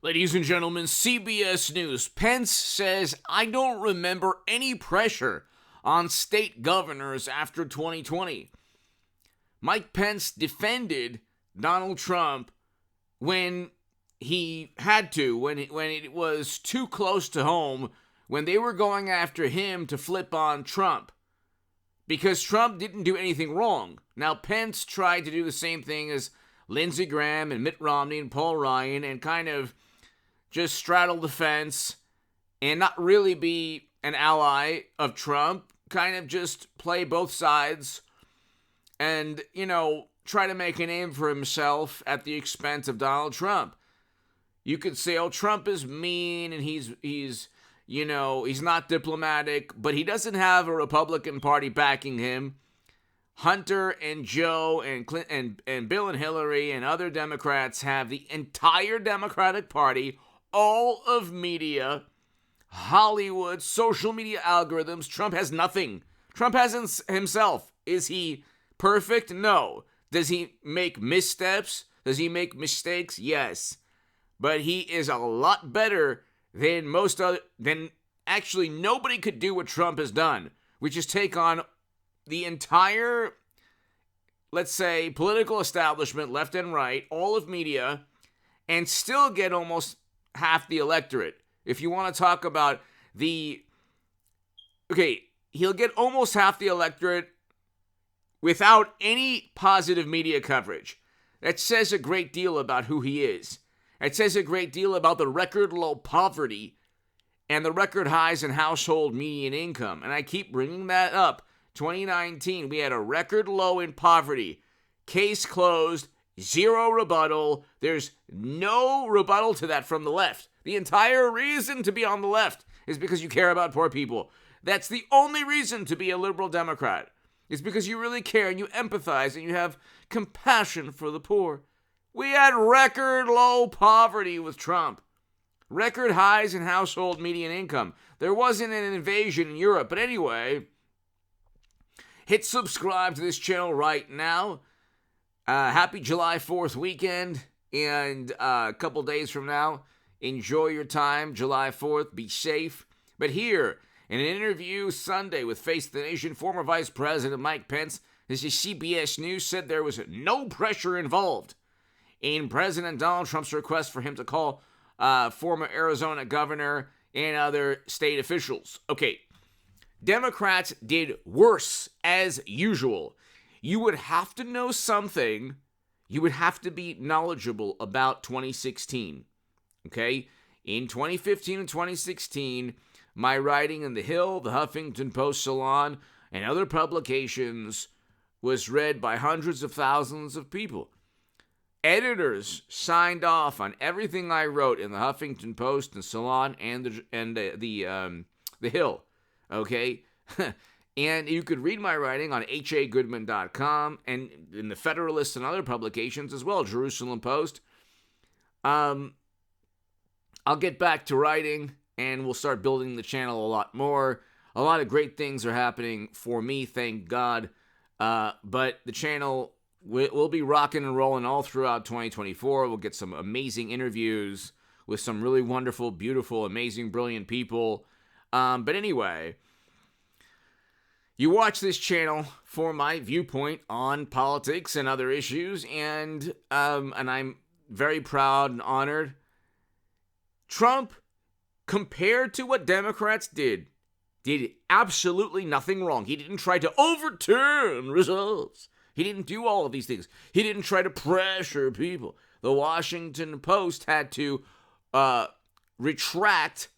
Ladies and gentlemen, CBS News. Pence says, I don't remember any pressure on state governors after 2020. Mike Pence defended Donald Trump when he had to, when it was too close to home, when they were going after him to flip on Trump. Because Trump didn't do anything wrong. Now, Pence tried to do the same thing as Lindsey Graham and Mitt Romney and Paul Ryan and kind of just straddle the fence and not really be an ally of Trump, kind of just play both sides and, try to make a name for himself at the expense of Donald Trump. You could say, oh, Trump is mean and he's not diplomatic, but he doesn't have a Republican Party backing him. Hunter and Joe and Clinton and Bill and Hillary and other Democrats have the entire Democratic Party, all of media, Hollywood, social media algorithms. Trump has nothing. Trump has himself. Is he perfect? No. Does he make missteps? Does he make mistakes? Yes. But he is a lot better than actually nobody could do what Trump has done, which is take on the entire, let's say, political establishment, left and right, all of media, and still get almost half the electorate. If you want to talk about he'll get almost half the electorate without any positive media coverage. That says a great deal about who he is. It says a great deal about the record low poverty and the record highs in household median income. And I keep bringing that up. 2019, we had a record low in poverty. Case closed, zero rebuttal. There's no rebuttal to that from the left. The entire reason to be on the left is because you care about poor people. That's the only reason to be a liberal Democrat. It's because you really care and you empathize and you have compassion for the poor. We had record low poverty with Trump. Record highs in household median income. There wasn't an invasion in Europe. But anyway, hit subscribe to this channel right now. Happy July 4th weekend. And a couple days from now, enjoy your time. July 4th, be safe. But here, in an interview Sunday with Face the Nation, former Vice President Mike Pence, this is CBS News, said there was no pressure involved in President Donald Trump's request for him to call former Arizona governor and other state officials. Okay, Democrats did worse as usual. You would have to know something. You would have to be knowledgeable about 2016. Okay? In 2015 and 2016, my writing in The Hill, the Huffington Post Salon, and other publications was read by hundreds of thousands of people. Editors signed off on everything I wrote in the Huffington Post, the Salon, and the Hill. Okay? And you could read my writing on hagoodman.com and in the Federalist and other publications as well, Jerusalem Post. I'll get back to writing, and we'll start building the channel a lot more. A lot of great things are happening for me, thank God. But the channel will be rocking and rolling all throughout 2024. We'll get some amazing interviews with some really wonderful, beautiful, amazing, brilliant people. But anyway, you watch this channel for my viewpoint on politics and other issues, and I'm very proud and honored. Trump, compared to what Democrats did absolutely nothing wrong. He didn't try to overturn results. He didn't do all of these things. He didn't try to pressure people. The Washington Post had to retract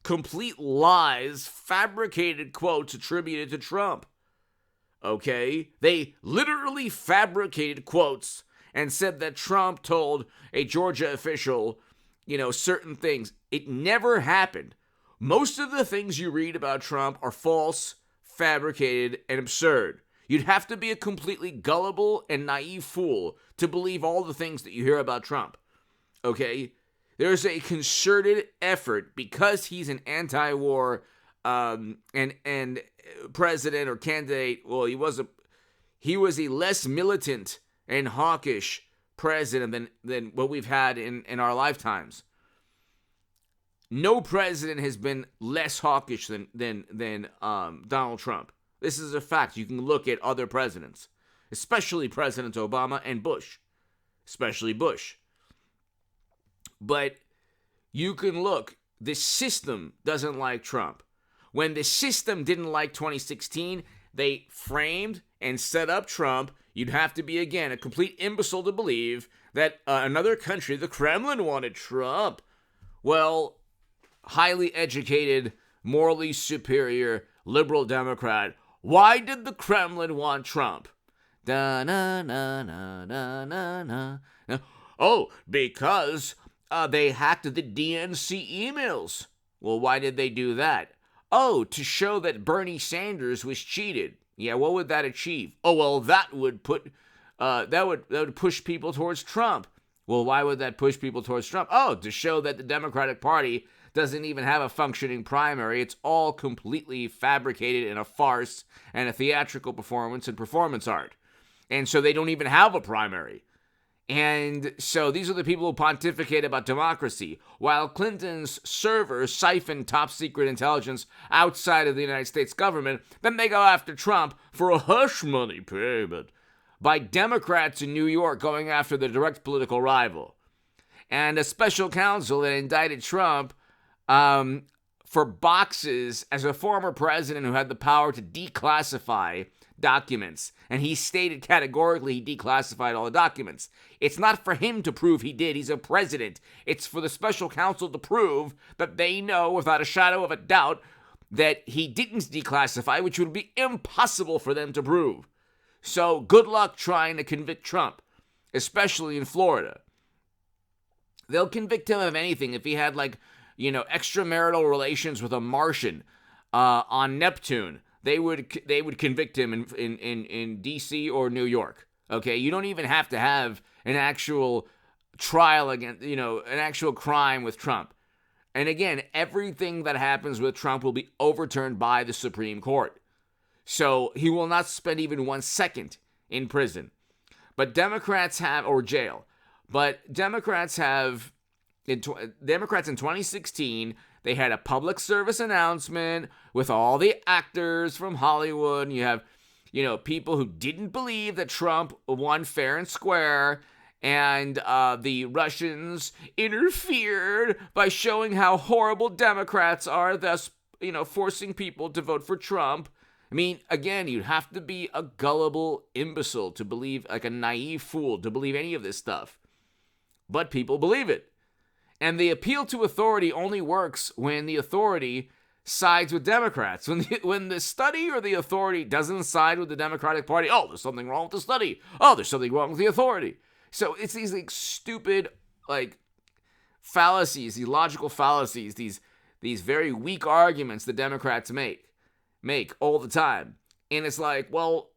complete lies, fabricated quotes attributed to Trump. Okay? They literally fabricated quotes and said that Trump told a Georgia official, certain things. It never happened. Most of the things you read about Trump are false, fabricated, and absurd. You'd have to be a completely gullible and naive fool to believe all the things that you hear about Trump. Okay? There's a concerted effort, because he's an anti-war and president or candidate. Well, he was a less militant and hawkish president than what we've had in our lifetimes. no president has been less hawkish than Donald Trump. This is a fact. You can look at other presidents, especially Presidents Obama and Bush, especially Bush. But you can look. The system doesn't like Trump. When the system didn't like 2016, they framed and set up Trump. You'd have to be, again, a complete imbecile to believe that another country, the Kremlin, wanted Trump. Well, highly educated, morally superior, liberal Democrat. Why did the Kremlin want Trump? Da na na na na na na. Oh, because they hacked the DNC emails. Well, why did they do that? Oh, to show that Bernie Sanders was cheated. Yeah, what would that achieve? Oh, well, that would push people towards Trump. Well, why would that push people towards Trump? Oh, to show that the Democratic Party doesn't even have a functioning primary. It's all completely fabricated in a farce and a theatrical performance and performance art. And so they don't even have a primary. And so these are the people who pontificate about democracy. While Clinton's servers siphoned top secret intelligence outside of the United States government, then they go after Trump for a hush money payment by Democrats in New York going after the direct political rival. And a special counsel that indicted Trump for boxes as a former president who had the power to declassify documents. And he stated categorically he declassified all the documents. It's not for him to prove he did. He's a president. It's for the special counsel to prove that they know without a shadow of a doubt that he didn't declassify, which would be impossible for them to prove. So good luck trying to convict Trump, especially in Florida. They'll convict him of anything if he had, extramarital relations with a Martian on Neptune. They would convict him in D.C. or New York. Okay, you don't even have to have an actual trial against, an actual crime with Trump. And again, everything that happens with Trump will be overturned by the Supreme Court. So he will not spend even 1 second in prison. But Democrats have, or jail. But Democrats in 2016, they had a public service announcement with all the actors from Hollywood. You have, people who didn't believe that Trump won fair and square. And the Russians interfered by showing how horrible Democrats are, thus, forcing people to vote for Trump. I mean, again, you'd have to be a gullible imbecile to believe, like a naive fool, to believe any of this stuff. But people believe it. And the appeal to authority only works when the authority sides with Democrats. When the study or the authority doesn't side with the Democratic Party, oh, there's something wrong with the study. Oh, there's something wrong with the authority. So it's these stupid fallacies, these logical fallacies, these very weak arguments the Democrats make all the time. And it's like, well,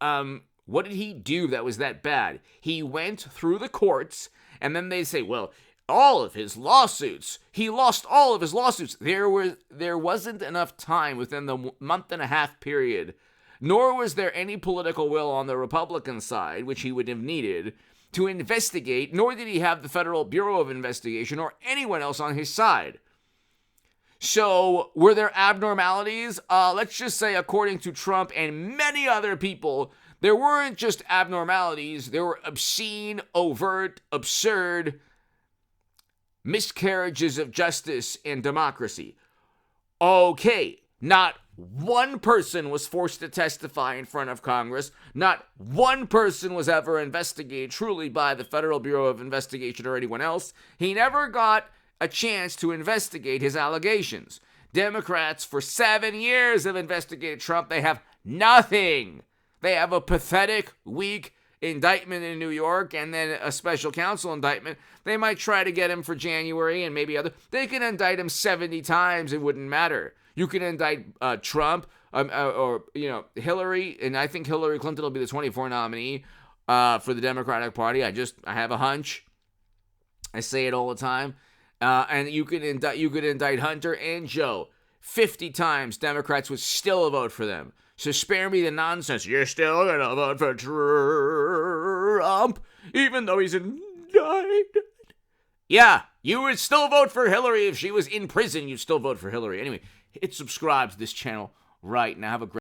what did he do that was that bad? He went through the courts, and then they say, well, all of his lawsuits, he lost all of his lawsuits. There wasn't enough time within the month-and-a-half period, nor was there any political will on the Republican side, which he would have needed, to investigate, nor did he have the Federal Bureau of Investigation or anyone else on his side. So, were there abnormalities? Let's just say, according to Trump and many other people, there weren't just abnormalities, there were obscene, overt, absurd miscarriages of justice and democracy. Okay, not one person was forced to testify in front of Congress. Not one person was ever investigated truly by the Federal Bureau of Investigation or anyone else. He never got a chance to investigate his allegations. Democrats, for 7 years, have investigated Trump. They have nothing. They have a pathetic, weak indictment in New York and then a special counsel indictment. They might try to get him for January and maybe other. They can indict him 70 times. It wouldn't matter. You can indict Trump or Hillary, and I think Hillary Clinton will be the 24 nominee for the Democratic Party. I have a hunch. I say it all the time. And you could indict Hunter and Joe 50 times. Democrats would still vote for them. So spare me the nonsense. You're still gonna vote for Trump, even though he's indicted. Yeah, you would still vote for Hillary if she was in prison. You'd still vote for Hillary. Anyway, hit subscribe to this channel right now. Have a great